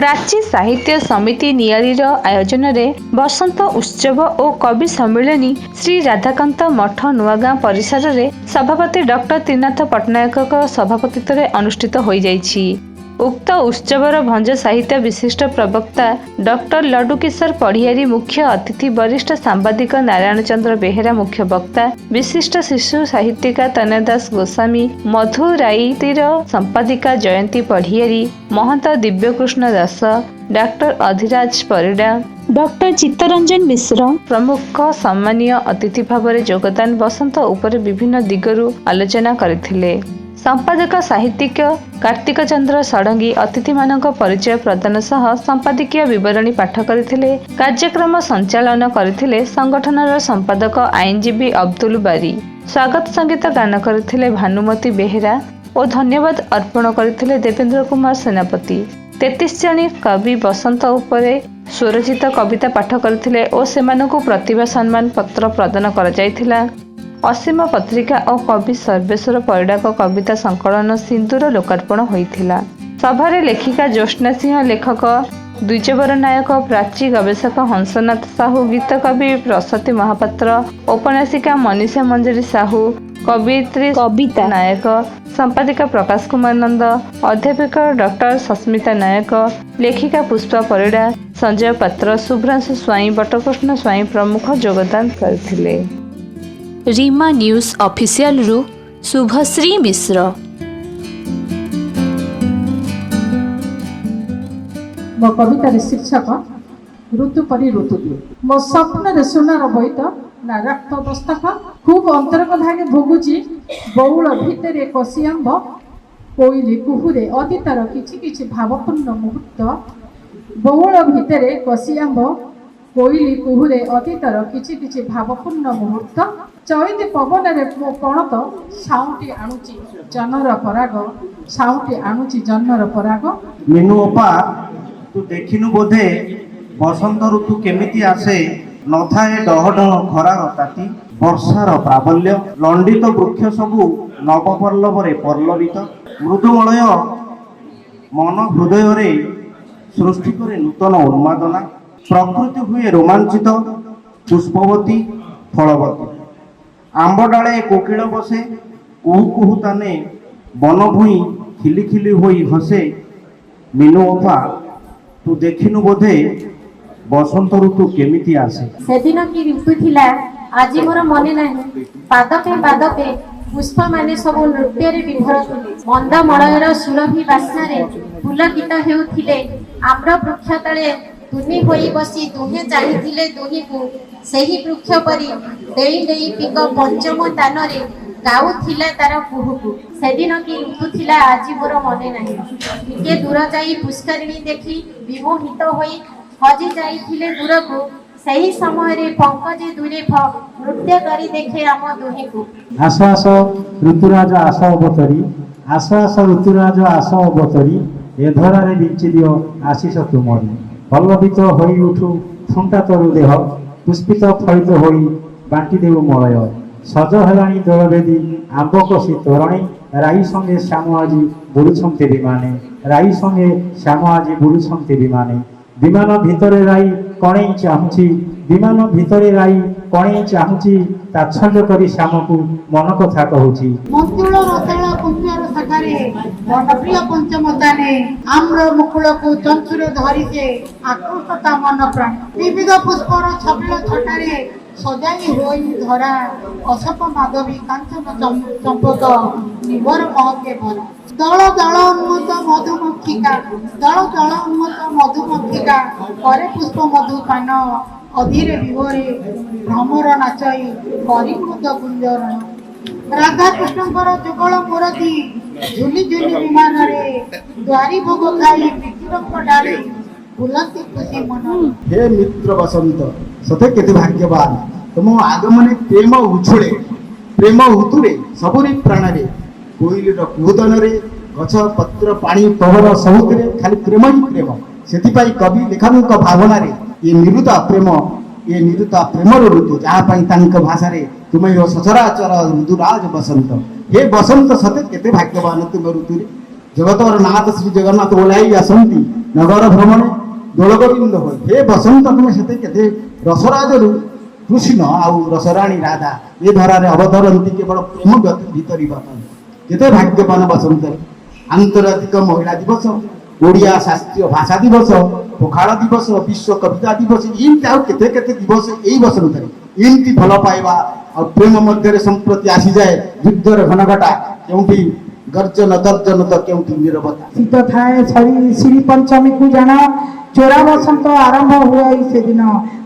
प्राची साहित्य समिति नियारीर आयोजन रे बसंत उत्सव और कवि सम्मेलनी श्री राधाकांत मठ नुआगाँ परिसर रे सभापति डॉक्टर त्रिनाथ पट्टनायक सभापतित्व रे अनुष्ठित हो जाइछि। उक्त उत्सवर भंज साहित्य विशिष्ट प्रवक्ता डॉक्टर लड्डू किशोर पढ़ियारी मुख्य अतिथि, वरिष्ठ सांबादिक नारायण चंद्र बेहेरा मुख्य वक्ता, विशिष्ट शिशु साहित्यिका तनयदास गोस्वामी, मधुराईतिर संपादिका जयंती पढ़ियारी, महंत दिव्यकृष्ण दास, डॉक्टर अधिराज परिडा, डॉक्टर चित्तरंजन मिश्र प्रमुख सम्मानीय अतिथि भाव में योगदान बसंत उपर विभिन्न दिगरु आलोचना करथिले। संपादक साहित्यिक कार्तिक चंद्र षडंगी अतिथि मानक परिचय प्रदान सह संपादकीय विवरणी पाठ करथिले। कार्यक्रम संचालन करथिले संगठनर संपादक आईनजीवी अब्दुल बारी। स्वागत संगीत गान करथिले भानुमती बेहेरा और धन्यवाद अर्पण करथिले देवेंद्र कुमार सेनापति। 33 जणी कवि बसंत उपरे स्वरचित कविता पाठ करथिले और सेमानकु प्रतिभा सम्मान पत्र प्रदान करा जायथिला। असीम पत्रिका और कवि सर्वेश्वर परिडा कविता संकलन सिंधुर लोकार्पण होइथिला। सभारे लेखिका ज्योत्स्ना सिंह, लेखक द्विजवर नायक, प्राची गवेषक हंसनाथ साहू, गीत कवि प्रसती महापात्र, औपन्यासिका मनीषा मंजरी साहू, कवियत्री कविता नायक, संपादिका प्रकाश कुमार नंद, अध्यापिका डॉक्टर सस्मिता नायक, लेखिका पुष्पा परिडा, संजय पात्र, शुभ्रांशु स्वाई, बटकृष्ण स्वाई प्रमुख योगदान करथिले। रीमा न्यूज ऑफिशियल रु शुभश्री मिश्र। मो कवितार शीर्षक ऋतु परी ऋतु दिए। मो स्वप्न सुनार बोईत ना रक्त दस्तक, खूब अंतरकथाके भोगुची बौल भितर कषि आंब, कोइली कुहुरे अतीतर किछि किछि भावपूर्ण मुहूर्त। बौल भितर कषि आंब, कोइली कुहुरे अतीतर किछि किछि भावपूर्ण मुहूर्त। चैती पवन रे मो पणत साउंटी आणुची जनर पराग, साउंटी आणुची जनर पराग। मीनू अपा तू देखिनु बोधे बसंत ऋतु केमिति आसे, नथाए डह डह खरार ताती, वर्षार प्राबल्य, लंडित वृक्ष सबु नवपल्लवरे पल्लवित, मृदुमलय मन हृदय रे सृष्टि करे नूतन उन्मादना। प्रकृति हुए रोमांचित, पुष्पवती फलवती, आंब डाले कोकिल बसे, कुहू कुहू ताने बन भूई खिली खिली होई हसे। मीनू अपा तू देखिनु बोधे बसंत ऋतु केमिति आसे। सेदिन की ऋतु थिला आज मोर मने नाही, पादके पादके पुष्प माने सब नृत्य रे विभोर थिले। मंद मलयर सुरभि बास्ना रे पुलकित हेउथिले। आम्र वृक्ष तळे दुनी होई बसी दुहे चाहिथिले दुहीकु, सेही वृक्ष परी देई देई पिक पंचम तानरे गाउथिला तार कुहुकु। सेदिन की ऋतु थिला आज मोर मने नाही, टिके दूर जाई पुष्करिणी देखि विमोहित होई हजी जाइथिले दूरकु। सही समय रे पंकजे दुरेफ नृत्य करी देखे आम दुहीकु। आस आस ऋतुराज आस अवतरी, आस आस ऋतुराज आस अवतरी, ए धरारे बिंची दियो आशीष तुमरी। पल्लवित होई उठु थुंटा तरु देह, पुष्पित फलित होई बांटी देव मलय। सज हेलाणी दलभेदी आंब कषि तोरणी, राई संगे श्याम आजी बुड़ुछंती विमाने, राई संगे श्याम आजी बुड़ुछंती विमाने। विमान भितरे राई कणेई चाहुची, विमान भितरे राई कणेई चाहुची, ताच्छल्य करी श्यामकु मन कथा कहूची। मंजुल रतल कुंजर सखारे मनप्रिय पंचम दाने, आम्र मुकुलकु चंचुरे धरिसे आकृष्टता मन प्राण। विविध पुष्पर छबिल छटारे सजाई होई धरा, अशोक माधवी कांचन चंपक निवर महके भरा। दल दल उन्मत मधुमक्षिका, दल दल उन्मत मधुमक्षिका, करे पुष्प मधुपान, अधीरे विभोरे भ्रमर नाचई परिकृत कुंजरण। राधा कृष्णकर जुगल मूर्ति झुली झुली विमान रे, द्वारी भोग खाई पितृक डाली बुलंती खुशी मन। हे मित्र बसंत, सते केते भाग्यवान, तुम आगमने प्रेम उछुळे, प्रेम हुतुरे सबुरी प्राणरे। कोइलीर कुहुदन रे गछ पत्र पानी पवन सबुरे खाली प्रेम ही प्रेम। सेतिपाई कवि लेखक भावना रे ये निरुता प्रेम, ये निरुता प्रेमर ऋतु, जहाँ पाई तांक भाषा रे तुम यो सचराचर ऋतुराज बसंत। हे बसंत सते केते भाग्यवान तुम ऋतु रे। जगतर नाथ श्री जगन्नाथ ओलाई आसंती, ନଗର ଭ୍ରମଣେ ଦୋଳଗୋବିନ୍ଦ ହୋଇ ହେ ବସନ୍ତ ତୁମେ ସେତେ କେତେ ରସରାଜରୁ କୃଷ୍ଣ ଆଉ ରସରାଣୀ ରାଧା ଏ ଧରାରେ ଅବତରନ୍ତି କେବଳ ପ୍ରେମ ଭିତରିବା ପାଇଁ। କେତେ ଭାଗ୍ୟବାନ ବସନ୍ତରେ ଆନ୍ତର୍ଜାତିକ ମହିଳା ଦିବସ, ଓଡ଼ିଆ ଶାସ୍ତ୍ରୀୟ ଭାଷା ଦିବସ, ପଖାଳ ଦିବସ, ବିଶ୍ୱ କବିତା ଦିବସ, ଏମିତି ଆଉ କେତେ କେତେ ଦିବସ ଏଇ ବସନ୍ତରେ ଏମିତି ଭଲ ପାଇବା ଆଉ ପ୍ରେମ ମଧ୍ୟରେ ସମ୍ପ୍ରତି ଆସିଯାଏ ଯୁଦ୍ଧର ଘନଘଟା, କେଉଁଠି ଗର୍ଜନ ତର୍ଜନ ତ କେଉଁଠି ନିରବତା। ଶୀତ ଥାଏ ଶ୍ରୀ ପଞ୍ଚମୀକୁ ଜାଣ, ଚୋରା ବସନ୍ତ ଆରମ୍ଭ ହୁଏ ସେଦିନ।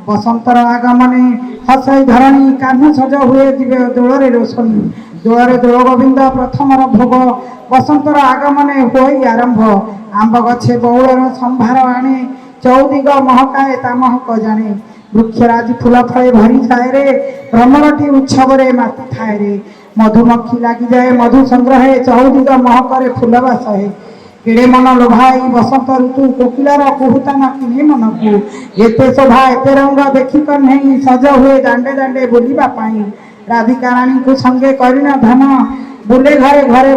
ବସନ୍ତର ଆଗମନେ ହସଇ ଧରଣୀ, କାହ୍ନୁ ସଜ ହୁଏ ଯିବେ ଦୋଳରେ ରୋଷଣୀ। ଦୋଳରେ ଦୋଳ ଗୋବିନ୍ଦ ପ୍ରଥମର ଭୋଗ, ବସନ୍ତର ଆଗମନେ ହୋଇ ଆରମ୍ଭ। ଆମ୍ବ ଗଛେ ବଉଳର ସମ୍ଭାର ଆଣେ, ଚଉଦିଗ ମହକାଏ ତା ମହକ ଜାଣେ। ବୃକ୍ଷରାଜି ଫୁଲ ଫଳେ ଭରି ଥାଏ ରେ, ଭ୍ରମରଟି ଉତ୍ସବରେ ମାତି ଥାଏ ରେ। ମଧୁମକ୍ଷୀ ଲାଗିଯାଏ ମଧୁ ସଂଗ୍ରହେ, ଚଉଦିଗ ମହକରେ ଫୁଲ ବାସେ। କେଡ଼େ ମନ ଲୋଭାଇ ବସନ୍ତ ଋତୁ, କୋକିଲର କୁହୁତାନ କିଣେ ମନକୁ। ଏତେ ଶୋଭା ଏତେ ରଙ୍ଗ ଦେଖି କହ୍ନେଇ, ସଜ ହୁଏ ଦାଣ୍ଡେ ଦାଣ୍ଡେ ବୁଲିବା ପାଇଁ। ରାଧିକା ରାଣୀଙ୍କୁ ସଙ୍ଗେ କରିନ ଧନ, ବୁଲେ ଘରେ ଘରେ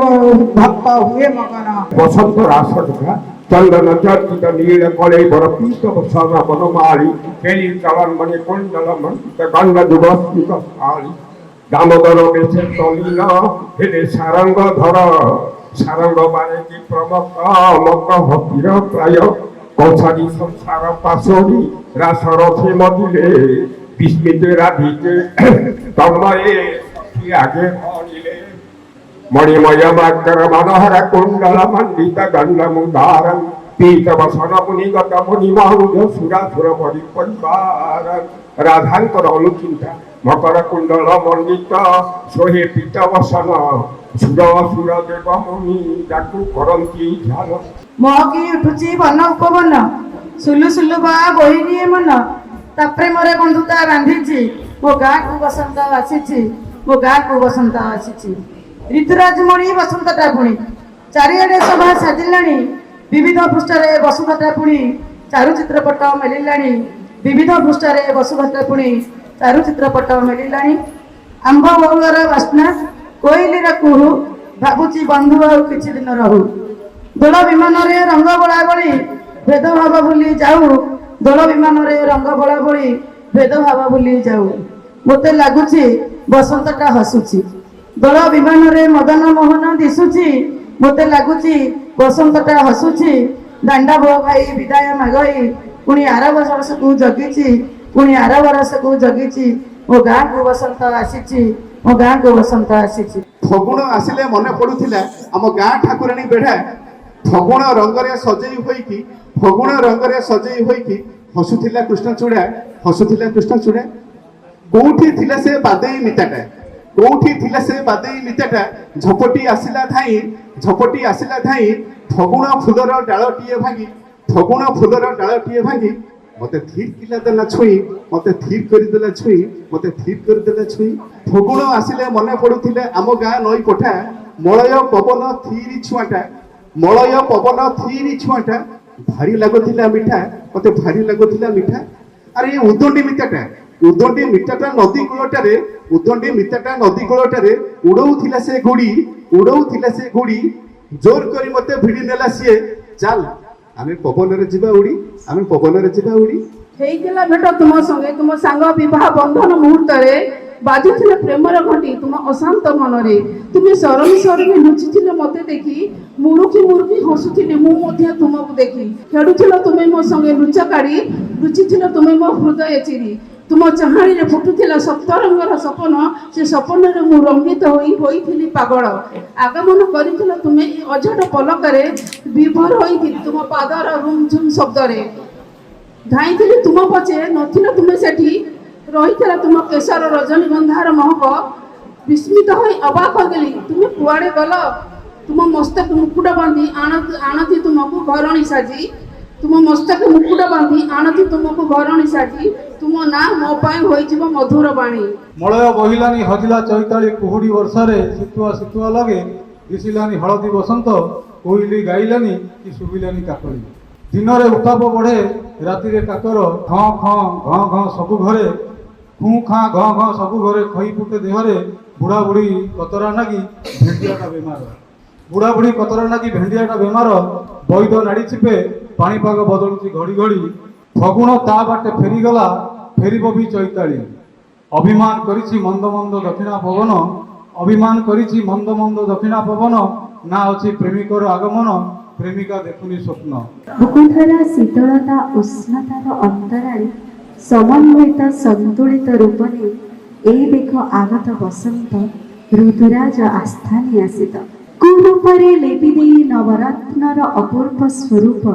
ଭକ୍ତ ହୁଏ ମଗନ। বসন্ত রাসটিকা চন্দন চর্চিত নীল কলে বড় পীত বসন বনমালী কেলি চলন মনে কুণ্ডল মন্ডিত গঙ্গ যুবস্মিত শালী দামোদর বেশে তলীন হেলে সারঙ্গ ধর সারঙ্গ মানে কি প্রমক মক হকির প্রায় কৌশালী সংসার পাশরি রাসরথে মদিলে বিস্মিত রাধিকে তন্ময়ে আগে ভরিলে মণিময় বাক্যর মনোহর কুণ্ডল মণ্ডিত গণ্ডমুদারং পীত বসন মুনিগত মুনিমাহুজ সুরাসুর পরিবার রাধাঙ্কর অনুচিন্তা মকর কুণ্ডল মণ্ডিত সোহে পীত বসন সুর সুর দেব মুনি তাକୁ କରନ୍ତି ଧ୍ୟାନ। ମହକି ଉଠୁଛି ବନ ଉପବନ, ସୁଲୁ ସୁଲୁ ବା ବୋହି ନିଏ ମନ। ତା ପ୍ରେମରେ ବନ୍ଧୁତା ବାନ୍ଧିଛି, ମୋ ଗାଁକୁ ବସନ୍ତ ଆସିଛି, ମୋ ଗାଁକୁ ବସନ୍ତ ଆସିଛି। ঋতুরাজমণি বসন্তটা পুଣି ଚାରିଆଡ଼େ ଶୋଭା ସାଜିଲାଣି, ବିବିଧ ପୃଷ୍ଠରେ ବସୁଧାଟା ପୁଣି ଚାରୁଚିତ୍ରପଟ ମେଲିଲାଣି। ବିବିଧ ପୃଷ୍ଠରେ ବସୁଧାଟା ପୁଣି ଚାରୁଚିତ୍ରପଟ ମେଲିଲାଣି। ଆମ୍ବ ବଉଳର ବାସ୍ନା, କୋଇଲିର କୁହୁ, ଭାବୁଛି ବନ୍ଧୁ ଆଉ କିଛି ଦିନ ରହୁ। ଦୋଳ ବିମାନରେ ରଙ୍ଗ ବୋଳାବଳି, ଭେଦଭାବ ଭୁଲି ଯାଉ। ଦୋଳ ବିମାନରେ ରଙ୍ଗ ବୋଳାବଳି, ଭେଦଭାବ ଭୁଲି ଯାଉ। ମୋତେ ଲାଗୁଛି ବସନ୍ତଟା ହସୁଛି। ଦୋଳ ବିମାନରେ ମଦନ ମୋହନ ଦିଶୁଛି, ମୋତେ ଲାଗୁଛି ବସନ୍ତଟା ହସୁଛି। ଦାଣ୍ଡା ବୋ ଭାଇ ବିଦାୟ ମାଗଇ, ପୁଣି ଆର ବର୍ଷକୁ ଜଗିଛି, ପୁଣି ଆର ବର୍ଷକୁ ଜଗିଛି। ମୋ ଗାଁକୁ ବସନ୍ତ ଆସିଛି, ମୋ ଗାଁକୁ ବସନ୍ତ ଆସିଛି। ଫଗୁଣ ଆସିଲେ ମନେ ପଡୁଥିଲା ଆମ ଗାଁ ଠାକୁରାଣୀ ବେଢା, ଫଗୁଣ ରଙ୍ଗରେ ସଜେଇ ହୋଇକି, ଫଗୁଣ ରଙ୍ଗରେ ସଜେଇ ହୋଇକି ହସୁଥିଲା କୃଷ୍ଣଚୂଡା, ହସୁଥିଲା କୃଷ୍ଣଚୂଡା। କୋଉଠି ଥିଲା ସେ ବାଦେଇ ମିତାଟା, କୋଉଠି ଥିଲା ସେ ବାଦେଇ ମିତାଟା। ଝପଟି ଆସିଲା ଧାଇଁ, ଝପଟି ଆସିଲା ଧାଇଁ, ଫଗୁଣ ଫୁଲର ଡାଳଟିଏ ଭାଙ୍ଗି, ଫଗୁଣ ଫୁଲର ଡାଳଟିଏ ଭାଙ୍ଗି। ମତେ ଥିର କିଲା ଦେଲା ଛୁଇଁ, ମତେ ଥିର କରିଦେଲା ଛୁଇଁ, ମତେ ଥିର କରିଦେଲା ଛୁଇଁ। ଫଗୁଣ ଆସିଲେ ମନେ ପଡୁଥିଲା ଆମ ଗାଁ ନଈ କୋଠା, ମଳୟ ପବନ ଥିରି ଛୁଆଟା, ମଳୟ ପବନ ଥିରି ଛୁଆଟା। ଭାରି ଲାଗୁଥିଲା ମିଠା, ମତେ ଭାରି ଲାଗୁଥିଲା ମିଠା। ଆରେ ଏ ଉଦଣ୍ଡି ମିତାଟା, ଉଦଣ୍ଡି ମିତାଟା ନଦୀ କୂଳଟାରେ, ଉଦଣ୍ଡି ମିତାଟା ନଦୀ କୂଳଟାରେ ଉଡଉଥିଲା ସେ ଗୁଡି, ଉଡଉଥିଲା ସେ ଗୁଡି। ଜୋର କରି ମତେ ଭିଡି ନେଲା ସିଏ, ଚାଲ ଆମେ ପବନରେ ଯିବା ଉଡି, ଆମେ ପବନରେ ଯିବା ଉଡି। ହେଇଥିଲା ଭେଟ ତୁମ ସଙ୍ଗେ, ତୁମ ସାଙ୍ଗ ବିବାହ ବନ୍ଧନ ମୁହୂର୍ତ୍ତରେ ବାଜୁଥିଲା ପ୍ରେମର ଘଣ୍ଟି ତୁମ ଅଶାନ୍ତ ମନରେ। ତୁମେ ସରମି ସରମି ଲୁଚିଥିଲେ ମତେ ଦେଖି, ମୁରୁକି ମୁରୁକି ହସୁଥିଲି ମୁଁ ମଧ୍ୟ ତୁମକୁ ଦେଖି। ଖେଳୁଥିଲ ତୁମେ ମୋ ସଙ୍ଗେ ଲୁଚା କାଢି, ଲୁଚିଥିଲ ତୁମେ ମୋ ହୃଦୟ ଚିରି। ତୁମ ଚାହାଣୀରେ ଫୁଟୁଥିଲା ସପ୍ତରଙ୍ଗର ସପନ, ସେ ସପନରେ ମୁଁ ରଙ୍ଗିତ ହୋଇଥିଲି ପାଗଳ। ଆଗମନ କରିଥିଲ ତୁମେ ଅଝଟ ପଲକରେ, ବିଭୋର ହୋଇଥିଲି ତୁମ ପାଦର ରୁମଝୁମ ଶବ୍ଦରେ। ଧାଇଁଥିଲି ତୁମ ପଛେ, ନଥିଲ ତୁମେ ସେଠି, ରହିଥିଲା ତୁମ କେଶର ରଜନୀଗନ୍ଧାର ମହକ। ବିସ୍ମିତ ହୋଇ ଅବାକ ହେଲି, ତୁମେ କୁଆଡ଼େ ଗଲ? ତୁମ ମସ୍ତକ ମୁକୁଟ ବାନ୍ଧି ଆଣତି ତୁମକୁ ଘରଣୀ ସାଜି, ତୁମ ମସ୍ତକ ମୁକୁଟ ବାନ୍ଧି ଆଣତି ତୁମକୁ ଘରଣୀ ସାଜି। ତୁମ ନାଁ ମୋ ପାଇଁ ହୋଇଯିବ ମଧୁର ବାଣୀ। ମଳୟ ବହିଲାନି ହଜିଲା ଚୈତାଳି କୁହୁଡ଼ି ବର୍ଷାରେ, ଶୀତୁଆ ଶୀତୁଆ ଲାଗେ ଦିଶିଲାନି ହଳଦୀ ବସନ୍ତ। କୋଇଲି ଗାଇଲାନି କି ଶୁଭିଲାନି କାକଳି। ଦିନରେ ଉତ୍ତାପ ବଢ଼େ, ରାତିରେ କାକର ଘଁ ଘଁ ଘଁ ଘଁ ସବୁ ଘରେ। ଖୁଁ ଖାଁ ଘଁ ଘଁ ସବୁ ଘରେ, ଖଇ ଫୁଟେ ଦେହରେ। ବୁଢ଼ା ବୁଢ଼ୀ କତରା ନାଗି ଭେଣ୍ଡିଆଟା ବେମାର, ବୁଢ଼ା ବୁଢ଼ୀ କତରା ନାଗି ଭେଣ୍ଡିଆଟା ବେମାର। ବୈଦ ନାଡ଼ି ଚିପେ ପାଣିପାଗ ବଦଳୁଛି ଘଡ଼ି ଘଡ଼ି। ଫଗୁଣ ତା ବାଟେ ଫେରିଗଲା, ଫେରିବ ବି ଚୈତାଳି। ଅଭିମାନ କରିଛି ମନ୍ଦ ମନ୍ଦ ଦକ୍ଷିଣା ପବନ, ଅଭିମାନ କରିଛି ମନ୍ଦ ମନ୍ଦ ଦକ୍ଷିଣା ପବନ। ନା ଅଛି ପ୍ରେମିକର ଆଗମନ, ପ୍ରେମିକା ଦେଖୁନି ସ୍ୱପ୍ନ। ମୁକୁନ୍ଧର ଶୀତଳତା ଉଷ୍ଣତାର ଅନ୍ତରାଳେ ସମନ୍ୱିତ ସନ୍ତୁଳିତ ରୂପ ନେଇ ଏଇ ଦେଖ ଆଗତ ବସନ୍ତ, ଋତୁରାଜ ଆସ୍ଥା ନେଇ ଆସିତ। କୁରୂପରେ ଲେପି ଦେଇ ନବରତ୍ନର ଅପୂର୍ବ ସ୍ୱରୂପ,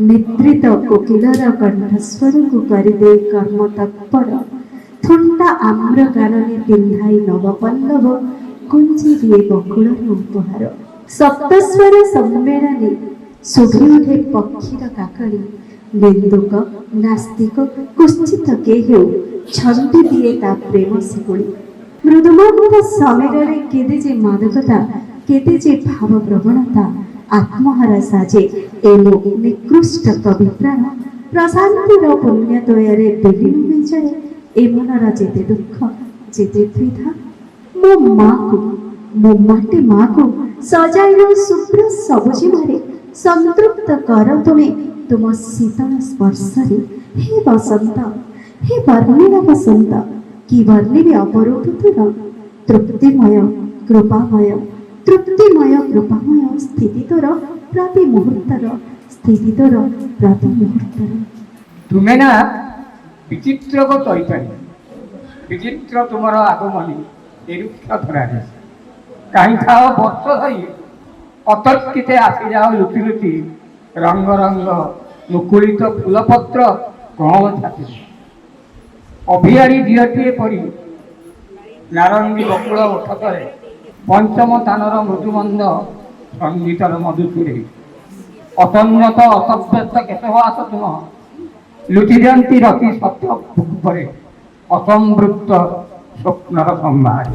ନିଦ୍ରିତ କୋକିଲର କଣ୍ଠସ୍ୱରକୁ କରିଦେଇ କର୍ମ ତତ୍ପର। ଥୁଣ୍ଟା ଆମ୍ର କାନନେ ପିନ୍ଧାଇ ନବପଲ୍ଲବ, କୁଞ୍ଚି ଦିଏ ବକୁଳର ଉପହାର। ସପ୍ତସ୍ୱର ସମ୍ମେଳନେ ଶୁଭି ଉଠେ ପକ୍ଷୀର କାକଳି, ନିନ୍ଦୁକ ନାସ୍ତିକ କୁଶ୍ଚିତ କେହେଉ ଛନ୍ଦି ଦିଏ ତା ପ୍ରେମ ଶିକୁଳି। ମୃଦୁମନ୍ଦ ସମୀରରେ କେତେ ଯେ ମାଦକତା, କେତେ ଯେ ଭାବ ପ୍ରବଣତା, ଆତ୍ମହାରା ସାଜେ ଏ ମୋ ନିକୃଷ୍ଟ କବି ପ୍ରାଣ। ପ୍ରଶାନ୍ତିର ପୁଣ୍ୟତୋୟରେ ବିଲୀନ ହୋଇଯାଏ ଏ ମନର ଯେତେ ଦୁଃଖ, ଯେତେ ଦ୍ୱିଧା। ମୋ ମାକୁ, ମୋ ମାଟି ମାକୁ ସଜାଇଲ ଶୁଭ୍ର ସବୁଜିମାରେ, ସନ୍ତୃପ୍ତ କର ତୁମେ ତୁମ ଶୀତଳ ସ୍ପର୍ଶରେ। ହେ ବସନ୍ତ, ହେ ବର୍ଣ୍ଣିଳ ବସନ୍ତ, କି ବର୍ଣ୍ଣିବେ ଅପରୂପ ତୋର। ତୃପ୍ତିମୟ କୃପାମୟ, ତୃପ୍ତିମୟ କୃପାମୟ ସ୍ଥିତି ତୋର ପ୍ରତି ମୁହୂର୍ତ୍ତର, ସ୍ଥିତି ତୋର ପ୍ରତି ମୁହୂର୍ତ୍ତର। ତୁମେ ନା ବିଚିତ୍ର ଗୋ ଚୈତାଳି, ବିଚିତ୍ର ତୁମର আগমনী ଏ ରୁକ୍ଷ ଧରାରେ। କାହିଁ ଥାଅ ବର୍ଷ ଧରି ଅତର୍କିତେ ଆସିଯାଅ ଲୁଚି ଲୁଚି, ରଙ୍ଗ ରଙ୍ଗ ମୁକୁଳିତ ଫୁଲପତ୍ର କଅଁଳ ଛାତିରେ। ଅଭିଆଡ଼ି ଝିଅଟିଏ ପରି ନାରଙ୍ଗୀ ବକୁଳ ଓଠକରେ, ପଞ୍ଚମ ତାନର ମୃଦୁମନ୍ଦ ସଙ୍ଗୀତର ମଧୁସୁରେ। ଅସଂଯତ ଅସଭ୍ୟସ୍ତ କେଶବାସ ତୁମ, ଲୁଚି ଯାଆନ୍ତି ରତି ସତ୍ୟ ଉପରେ, ଅସମ୍ପୃକ୍ତ ସ୍ୱପ୍ନର ସମ୍ଭାର।